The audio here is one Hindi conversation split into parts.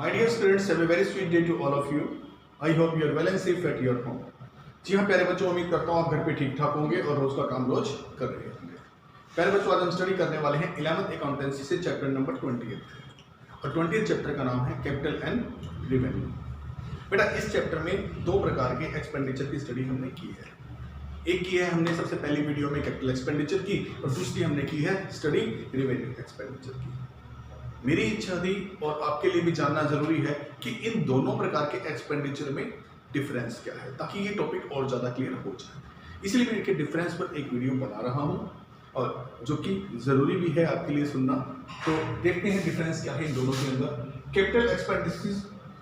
My dear students, have a very sweet day to all of you. I hope you are well and safe at your home. जी हाँ प्यारे बच्चों, उम्मीद करता हूँ आप घर पे ठीक ठाक होंगे और रोज का काम रोज कर रहे होंगे। प्यारे बच्चों, आज हम स्टडी करने वाले हैं 11th अकाउंटेंसी से चैप्टर नंबर 20th और 20th चैप्टर का नाम है कैपिटल एंड रिवेन्यू। बेटा, इस चैप्टर में दो प्रकार के एक्सपेंडिचर की स्टडी हमने की है। एक की है हमने सबसे पहली वीडियो में कैपिटल एक्सपेंडिचर की और दूसरी हमने की है स्टडी रिवेन्यू एक्सपेंडिचर की। मेरी इच्छा थी और आपके लिए भी जानना जरूरी है कि इन दोनों प्रकार के एक्सपेंडिचर में डिफरेंस क्या है, ताकि ये टॉपिक और ज़्यादा क्लियर हो जाए। इसलिए मैं इनके डिफरेंस पर एक वीडियो बना रहा हूँ और जो कि ज़रूरी भी है आपके लिए सुनना। तो देखते हैं डिफरेंस क्या है इन दोनों के अंदर, capital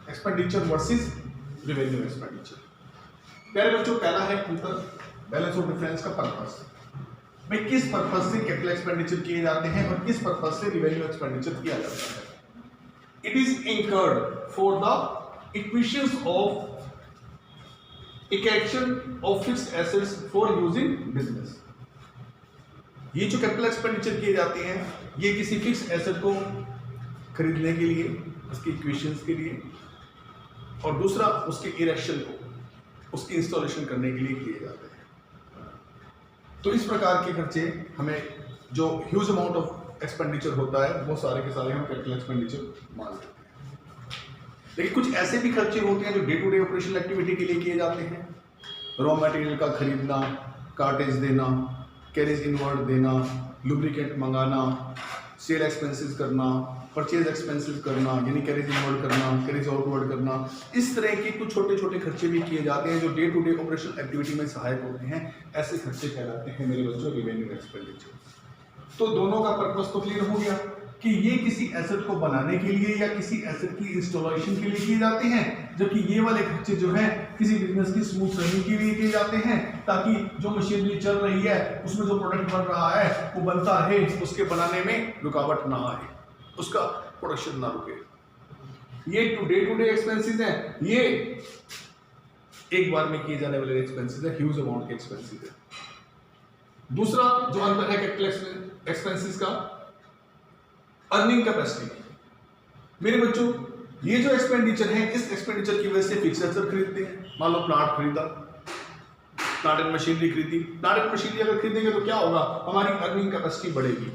expenditure versus revenue expenditure. पहले बच्चों, पहला है अंतर, बैलेंस ऑफ डिफरेंस का पर्पस में किस पर्पस से कैपिटल एक्सपेंडिचर किए जाते हैं और किस पर्पस से रिवेन्यू एक्सपेंडिचर किया जाता है। It is incurred for the acquisition of acquisition of fixed assets for using business. ये जो कैपिटल एक्सपेंडिचर किए जाते हैं ये किसी फिक्स एसेट को खरीदने के लिए, उसकी एक्विजिशन के लिए, और दूसरा उसके इरेक्शन को, उसकी इंस्टॉलेशन करने के लिए किए जाते हैं। तो इस प्रकार के खर्चे हमें जो ह्यूज अमाउंट ऑफ एक्सपेंडिचर होता है वो सारे के सारे हम कैपिटल एक्सपेंडिचर मान लेते हैं। लेकिन कुछ ऐसे भी खर्चे होते हैं जो day to day operational activity के लिए किए जाते हैं। रॉ मटेरियल का खरीदना, कार्टेज देना, कैरेज इनवर्ड देना, लुब्रिकेंट मंगाना, सेल एक्सपेंसेस करना, परचेज एक्सपेंसेस करना यानी कैरेज इनवर्ड करना, कैरेज आउटवर्ड करना, इस तरह के कुछ छोटे छोटे खर्चे भी किए जाते हैं जो day to day operational activity में सहायक होते हैं। ऐसे खर्चे कहलाते हैं मेरे बच्चों रिवेन्यू एक्सपेंडिचर। तो दोनों का पर्पस तो क्लियर हो गया कि ये किसी एसेट को बनाने के लिए या किसी एसेट की इंस्टॉलेशन के लिए किए जाते हैं, जबकि ये वाले खर्चे जो हैं किसी बिजनेस की स्मूथ रनिंग के लिए किए जाते हैं, ताकि जो मशीनरी चल रही है उसमें जो प्रोडक्ट बन रहा है वो बनता है, उसके बनाने में रुकावट ना आए, उसका प्रोडक्शन ना रुके। ये डे टू डे एक्सपेंसेस हैं, ये एक बार में किए जाने वाले एक्सपेंसेस है, ह्यूज अमाउंट के एक्सपेंसेस है। दूसरा जो अंतर है कैपिटल एक्सपेंसेस का, अर्निंग कैपेसिटी। मेरे बच्चों, ये जो एक्सपेंडिचर है इस एक्सपेंडिचर की वजह से फिक्स एसेट खरीदते हैं। मान लो प्लांट खरीदा, प्लांट एंड मशीनरी खरीदी। प्लांट एंड मशीनरी अगर खरीदेंगे तो क्या होगा, हमारी अर्निंग कैपेसिटी बढ़ेगी।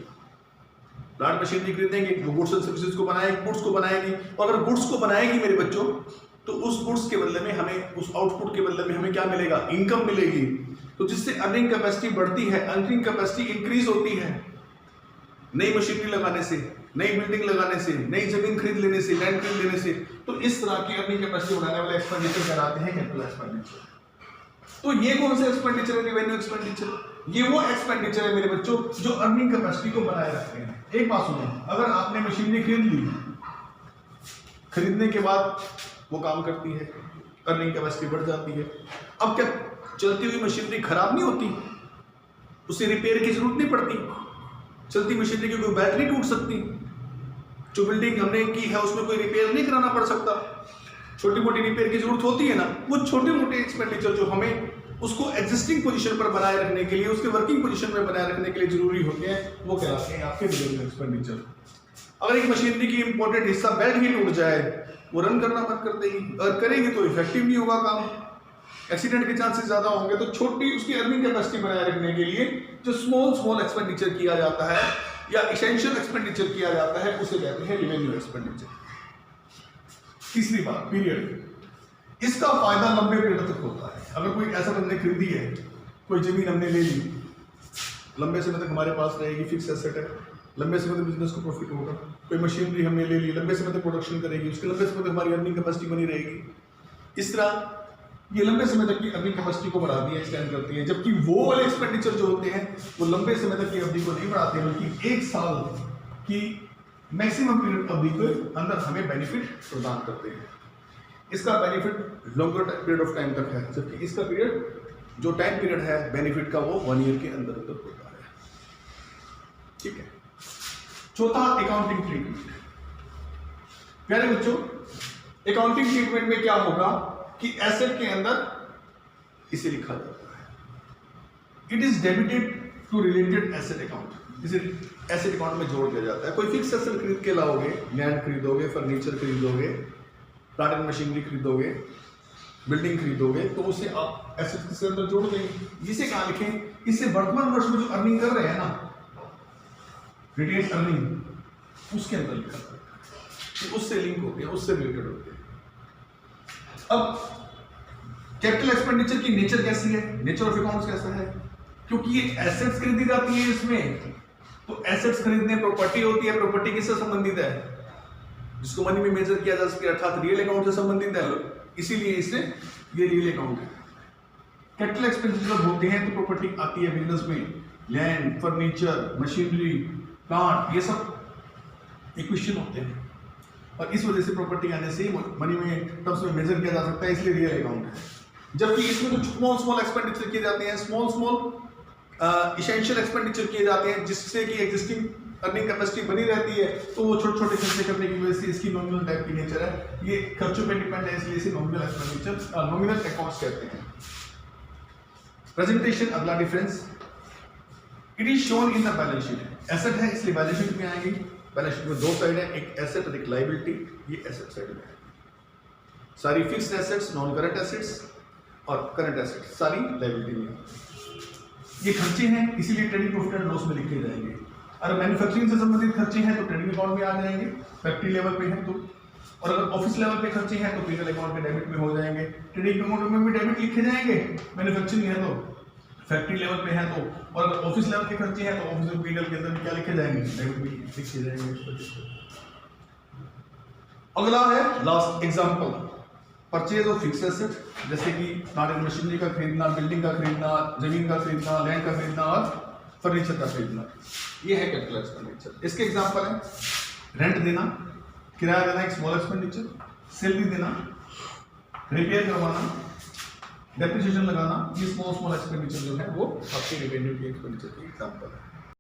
प्लांट मशीनरी खरीदेंगे, वो गुड्स एंड सर्विसेज को बनाएगी, गुड्स को बनाएगी, और अगर गुड्स को बनाएगी मेरे बच्चों तो उस गुड्स के बदले में हमें, उस आउटपुट के बदले में हमें क्या मिलेगा, इनकम मिलेगी। तो जिससे अर्निंग कैपेसिटी बढ़ती है, अर्निंग कैपेसिटी इंक्रीज होती है नई मशीनरी लगाने से, नई बिल्डिंग लगाने से, नई जमीन खरीद लेने से, लैंड खरीद लेने से। तो इस तरह की अर्निंग कैपेसिटी बढ़ाने वाले एक्सपेंडिचर कहलाते हैं कैपिटल एक्सपेंडिचर। तो ये कौन सा एक्सपेंडिचर है, रिवेन्यू एक्सपेंडिचर। ये वो एक्सपेंडिचर है मेरे बच्चों जो अर्निंग कैपेसिटी को बनाए रखते हैं। एक बात सुनो, अगर आपने मशीनरी खरीद ली, खरीदने के बाद वो काम करती है, अर्निंग कैपेसिटी बढ़ जाती है। अब क्या चलती हुई मशीनरी खराब नहीं होती, उसे रिपेयर की जरूरत नहीं पड़ती। चलती मशीनरी की कोई बैटरी टूट सकती, जो बिल्डिंग हमने की है उसमें कोई रिपेयर नहीं कराना पड़ सकता। छोटी मोटी रिपेयर की जरूरत होती है ना, वो छोटे मोटे एक्सपेंडिचर जो हमें उसको एग्जिस्टिंग पोजीशन पर बनाए रखने के लिए, उसके वर्किंग पोजीशन में बनाए रखने के लिए जरूरी होते हैं, वो कहलाते हैं आपके रिवेन्यू एक्सपेंडिचर। अगर एक मशीनरी की इंपॉर्टेंट हिस्सा बेल्ट ही टूट जाए, वो रन करना बंद कर देगी, और करेगी तो इफेक्टिव नहीं होगा काम, एक्सीडेंट के चांसेस ज्यादा होंगे। तो छोटी उसकी अर्निंग कैपेसिटी बनाए रखने के लिए जो स्मॉल एक्सपेंडिचर किया जाता है या एसेंशियल एक्सपेंडिचर किया जाता है उसे कहते हैं रिवेन्यू एक्सपेंडिचर। तीसरी बात, पीरियड। इसका फायदा लंबे पीरियड तक होता है। अगर कोई ऐसा हमने खरीदी है, कोई जमीन हमने ले ली, लंबे समय तक हमारे पास रहेगी, फिक्स एसेट है, लंबे समय तक बिजनेस को प्रॉफिट होगा। कोई मशीनरी हमने ले ली, लंबे समय तक प्रोडक्शन करेगी, उसके लंबे समय तक हमारी अर्निंग कैपेसिटी बनी रहेगी। इस तरह ये लंबे समय तक की अर्निंग कैपेसिटी को बढ़ाती है, एक्सटेंड करती है। जबकि वो वाले एक्सपेंडिचर जो होते हैं वो लंबे समय तक की अवधि को नहीं बढ़ाते, बल्कि एक साल की मैक्सिमम पीरियड अवधि के अंदर हमें बेनिफिट प्रदान करते हैं। इसका benefit longer period of time तक है, जबकि इसका पीरियड जो टाइम पीरियड है बेनिफिट का वो 1 ईयर के अंदर होता है। ठीक है। चौथा, अकाउंटिंग ट्रीटमेंट। प्यारे बच्चों, अकाउंटिंग ट्रीटमेंट में क्या होगा कि एसेट के अंदर इसे लिखा जाता है, it is debited to related asset account. इसे एसेट अकाउंट में जोड़ दिया जाता है। कोई फिक्स एसेट खरीद के लाओगे, लैंड खरीदोगे, फर्नीचर खरीदोगे, प्लांट एंड मशीनरी खरीदोगे, बिल्डिंग खरीदोगे, तो उसे आप एसेट किसके अंदर जोड़ देंगे। इसे कहाँ लिखें, इससे वर्तमान वर्ष में जो अर्निंग कर रहे हैं ना, रिटेन अर्निंग, उसके अंदर लिखा था, तो उससे लिंक हो गया, उससे रिलेटेड हो गया। अब कैपिटल एक्सपेंडिचर की नेचर कैसी है, नेचर ऑफ अकाउंट्स कैसा है, क्योंकि ये एसेट्स खरीदी जाती है इसमें, तो एसेट्स खरीदने प्रॉपर्टी होती है, प्रॉपर्टी किससे संबंधित है, जिसको मनी में मेजर किया जा सके, अर्थात रियल अकाउंट से संबंधित है, इसीलिए इससे ये रियल अकाउंट है। कैपिटल एक्सपेंडिचर होते हैं तो प्रॉपर्टी आती है बिजनेस में, लैंड, फर्नीचर, मशीनरी, प्लांट, ये सब इक्वेशन होते हैं, और इस वजह से प्रॉपर्टी आने से मनी में टर्म्स में मेजर किया जा सकता है, इसलिए रियल अकाउंट है। जबकि इसमें कुछ स्मॉल स्मॉल एक्सपेंडिचर किए जाते हैं, स्मॉल स्मॉल इसेंशियल एक्सपेंडिचर किए जाते हैं, जिससे कि एग्जिस्टिंग अर्निंग कैपेसिटी बनी रहती है, तो वो छोटे छोटे खर्चे करने की वजह से इसकी नॉमिनल टाइप की नेचर है, ये खर्चों पे डिपेंड है, इसलिए इसे नॉमिनल एक्सपेंडिचर, नॉमिनल अकाउंट्स कहते हैं। प्रेजेंटेशन, अगला difference, it is shown in the balance sheet, asset है इसलिए बैलेंस शीट में आएंगे। बैलेंस शीट में दो साइड है, एक एसेट और एक लायबिलिटी, ये एसेट साइड में है। सारी fixed assets, non current assets और करंट एसेट्स सारी लायबिलिटी में। ये खर्चे हैं, इसीलिए ट्रेडिंग प्रॉफिट एंड लॉस में लिखे जाएंगे। अगर मैन्युफैक्चरिंग से संबंधित खर्चे हैं तो ट्रेडिंग अकाउंट में आ जाएंगे, फैक्ट्री लेवल पे हैं तो, और अगर ऑफिस लेवल पे खर्चे हैं तो पीएनएल अकाउंट में डेबिट में हो जाएंगे। ट्रेडिंग अकाउंट में भी डेबिट लिखे जाएंगे, मैन्युफैक्चरिंग है तो, फैक्ट्री लेवल पे है तो, और अगर ऑफिस लेवल के खर्चे हैं तो ऑफिस में पीएनएल के अंदर क्या लिखे जाएंगे, डेबिट में लिखे जाएंगे। अगला है last example, purchase of fixed asset, जैसे कि प्लांट एंड मशीनरी का खरीदना, बिल्डिंग का खरीदना, जमीन का खरीदना, लैंड का खरीदना और फर्नीचर का खरीदना, ये है कैपिटल एक्सपेंडिचर। इसके एग्जांपल है रेंट देना, किराया देना, एक स्मॉल एक्सपेंडिचर, सैलरी देना, रिपेयर करवाना, डेप्रिसिएशन लगाना, ये स्मॉल स्मॉल एक्सपेंडिचर जो है वो आपके रेवेन्यू के एक्सपेंडिचर के एग्जांपल है।